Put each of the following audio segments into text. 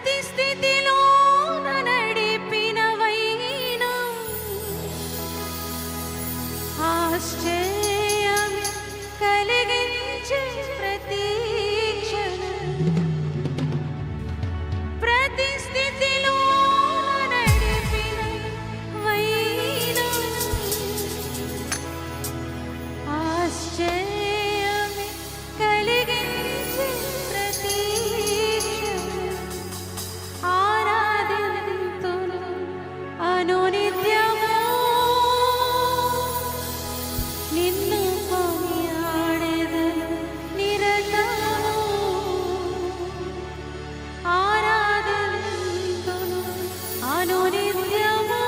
ప్రతి స్థితిలో నడిపిన వైనా ఆశ్చర్యం కలిగించే ప్రతి క్షణం ప్రతి స్థితిలో నడిపిన వైనా ఆశ్చర్యం కలిగించే ప్రతి క్షణం ఆరాధింతును అనునిత్యము నిన్ను కొనియాడెదను నిరతము ఆరాధింతును అనునిత్యము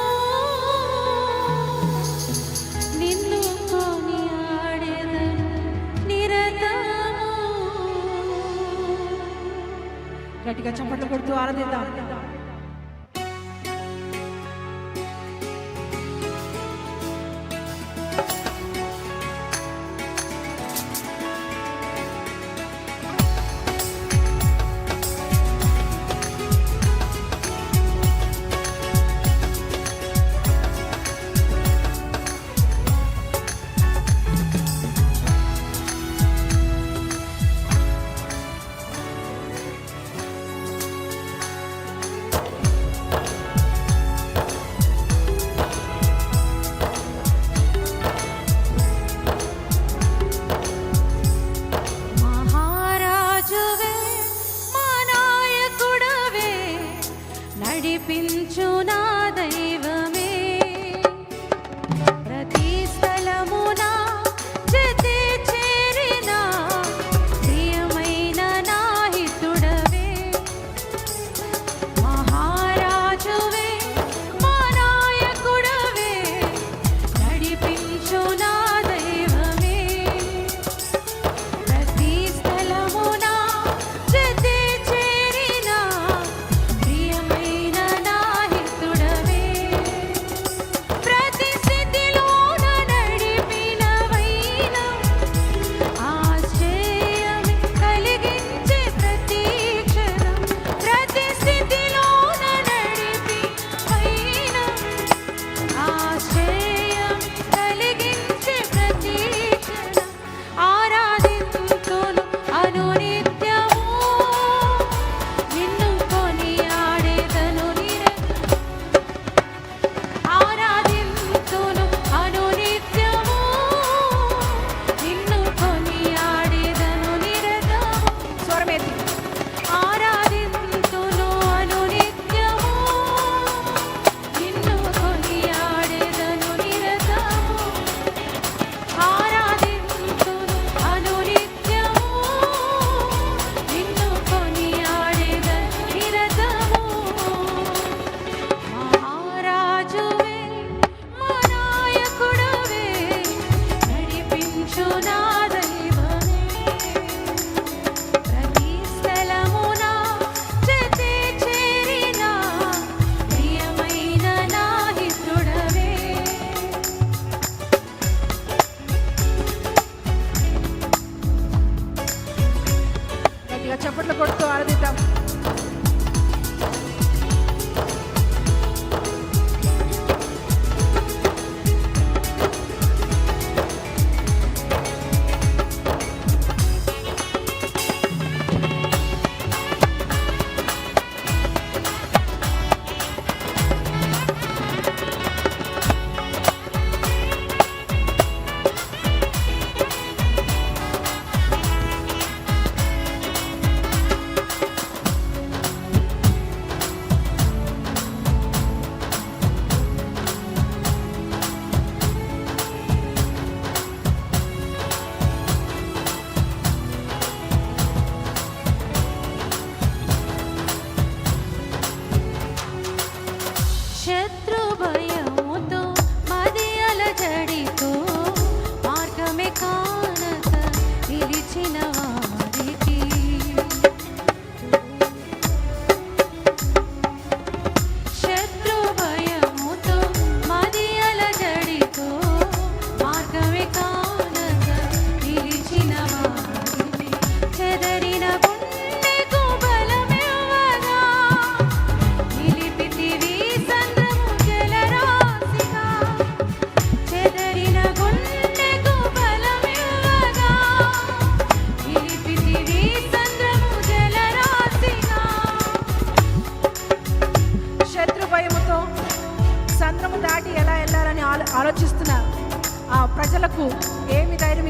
నిన్ను కొనియాడెదను నిరతము. గట్టిగా చప్పట్లు కొడుతూ ఆరాధిద్దాం.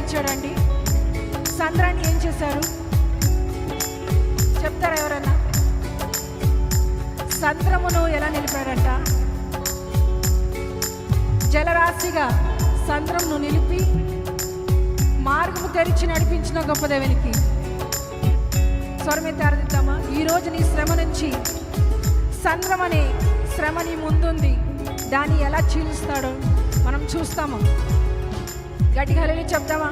వెలిగించాడండి? సంద్రాన్ని ఏం చేశారు చెప్తారా ఎవరన్నా? సంద్రమును ఎలా నిలిపాడంట? జలరాశిగా సంద్రమును నిలిపి మార్గము తెరిచి నడిపించిన గొప్ప దేవునికి స్వరమే ఆరాధిద్దామా? ఈరోజు నీ శ్రమ నుంచి సంద్రం అనే శ్రమ నీ ముందుంది, దాన్ని ఎలా చీలుస్తాడో మనం చూస్తాము. గట్టిగా హల్లెలూయా చెప్తామా?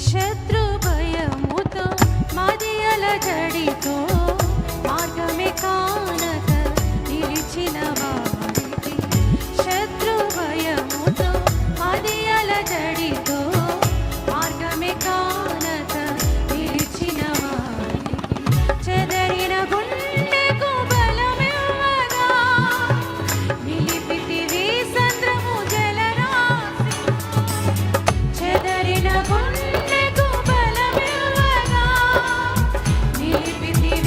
శత్రు భయముతో మాదియల జడితో మార్గమే కానక నిలిచిన వారికి, శత్రు భయముతో మాదియల జడితో మార్గమే కానక నిలిచిన వారికి, చెదరిన గుండెకు బలమివ్వగా నిలిపితివి సంద్రము జలరాశి, చెదరిన గుండెకు బలమివ్వగా నిలిపితివి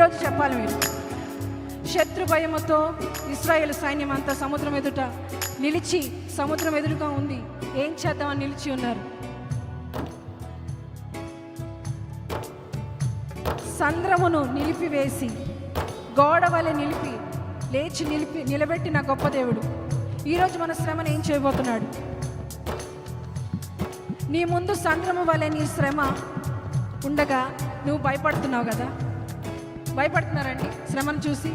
ఈరోజు చెప్పాలి మీరు. శత్రు భయముతో ఇశ్రాయేలు సైన్యం అంతా సముద్రం ఎదుట నిలిచి, సముద్రం ఎదురుగా ఉంది, ఏం చేద్దామని నిలిచి ఉన్నారు. సంద్రమును నిలిపివేసి గోడ వలె లేచి నిలబెట్టిన గొప్ప దేవుడు ఈరోజు మన శ్రమను ఏం చేయబోతున్నాడు. నీ ముందు సంద్రము వలె నీ శ్రమ ఉండగా నువ్వు భయపడుతున్నావు కదా. భయపడుతున్నారండి శ్రమను చూసి?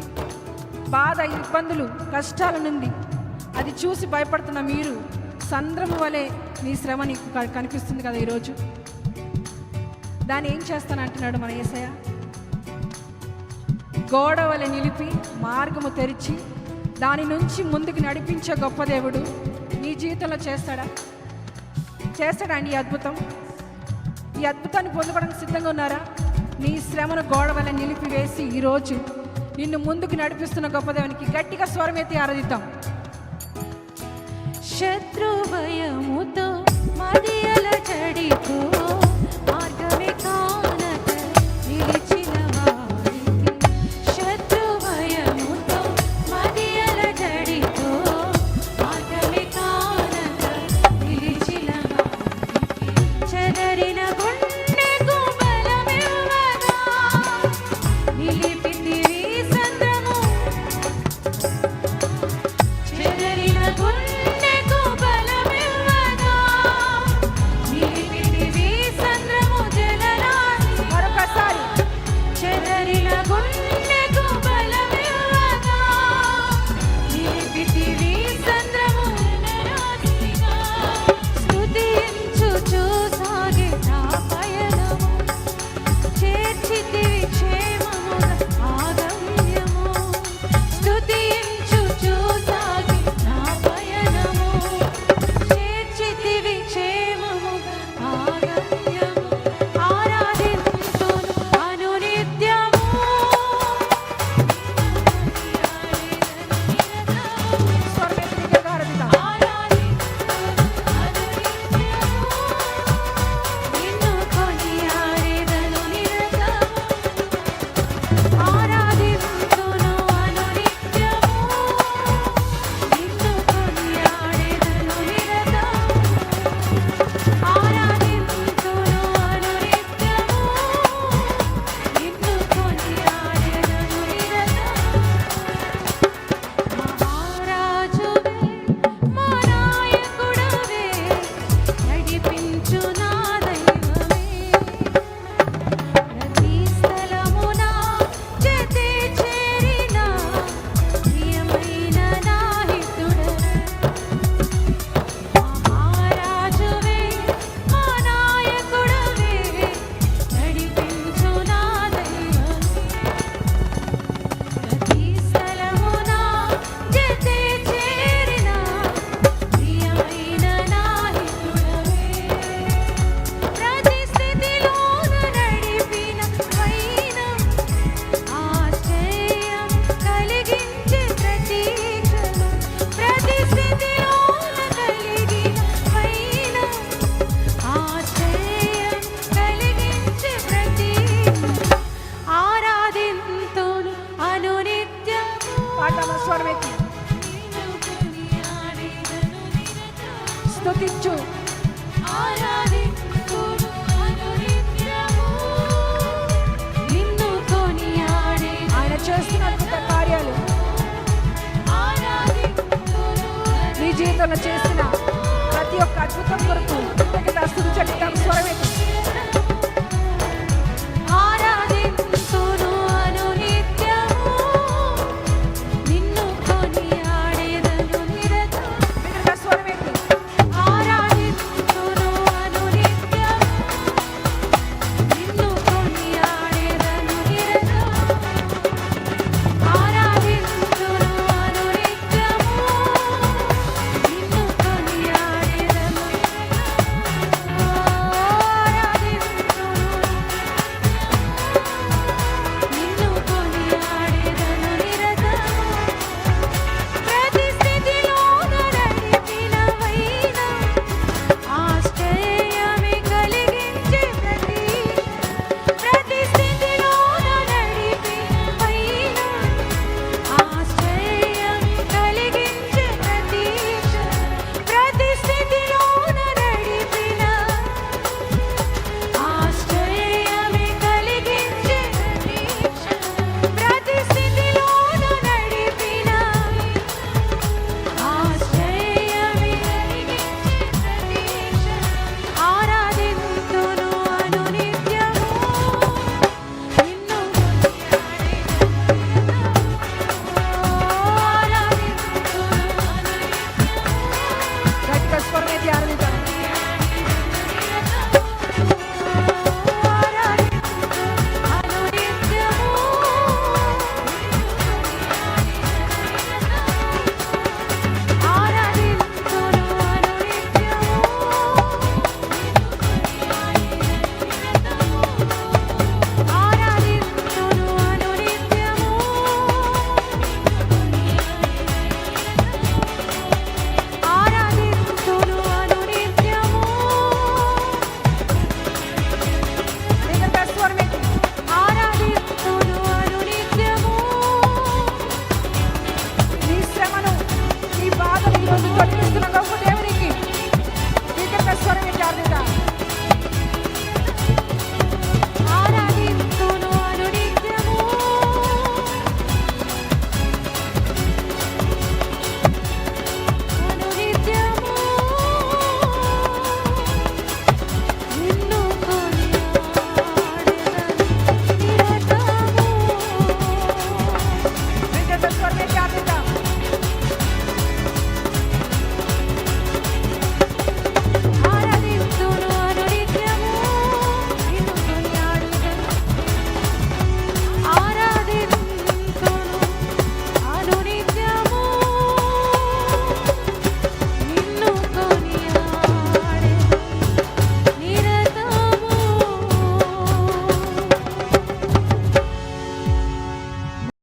బాధ, ఇబ్బందులు, కష్టాల నుండి అది చూసి భయపడుతున్న మీరు, సంద్రము వలె నీ శ్రమ నీకు కనిపిస్తుంది కదా ఈరోజు. దాన్ని ఏం చేస్తానంటున్నాడు మన యేసయ్య? గోడ వలె నిలిపి మార్గము తెరిచి దాని నుంచి ముందుకు నడిపించే గొప్ప దేవుడు నీ జీవితంలో చేస్తాడా అండి ఈ అద్భుతం? ఈ అద్భుతాన్ని పొందుకోవడానికి సిద్ధంగా ఉన్నారా? నీ శ్రమను గోడ వలె నిలిపివేసి ఈరోజు నిన్ను ముందుకు నడిపిస్తున్న గొప్ప దేవునికి గట్టిగా స్వరమెత్తి ఆరాధిద్దాం. శత్రు భయముతో మదియల జడితో మార్గమే కానక నిలిచిన వారికి, శత్రు భయముతో మదియల జడితో మార్గమే కానక నిలిచిన వారికి, చెదరిన గుండెకు బలమివ్వగా నిలిపితివి సంద్రము, చెదరిన గుండెకు బలమివ్వగా నిలిపితివి సంద్రము జలరాశి. మరొకసారి చెదరిన గుండెకు బలమివ్వగా నిలిపితివి సంద్రము జలరాశిగా. స్తుతించుచు సాగే నా పయనము, చేర్చితివి క్షేమముగా ఆగమ్యము. స్తుతించుచు సాగే నా పయనము, చేర్చితివి క్షేమముగా ఆగమ్యము. ఆరాధింతును అనునిత్యము, స్వరమెత్తి గట్టిగా ఆరాధిద్దాం. నిన్ను కొనియాడెదను నిరతము. ఆరాధింతును అనునిత్యము, నిన్ను కొనియాడెదను నిరతము. ఆరాధింతును అనునిత్యము, నిన్ను కొనియాడెదను నిరతము. మహారాజువే మా నాయకుడవే, నడిపించు నా దైవమే. ప్రతి స్థలమున జతే చేరిన ప్రియమైన నా హితుడవే. మహారాజువే మా నాయకుడవే, నడిపించు నా దైవమే. ప్రతి స్థలమున జతే చేరిన ప్రియమైన నా హితుడవే. ప్రతి స్థితిలోన నడిపిన వైనం, ఆశ్చర్యం కలిగించే ప్రతీక్షలు. ప్రతి స్థితిలోన కలిగిన వైనం, ఆశ్చర్యం కలిగించే ప్రతీక్షలు. ఆరాధింతును అనునిత్యము, పాడదామా స్వరమెత్తి? నిన్ను కొనియాడెదను నిరతము. స్తుతించు. ఆరాధింతును అనునిత్యము, నిన్ను కొనియాడెదను. ఆయన చేస్తున్న అద్భుత కార్యాలు, ఆరాధింతును నీ జీవితంలో చేసిన ప్రతి ఒక్క అద్భుతం కొరకు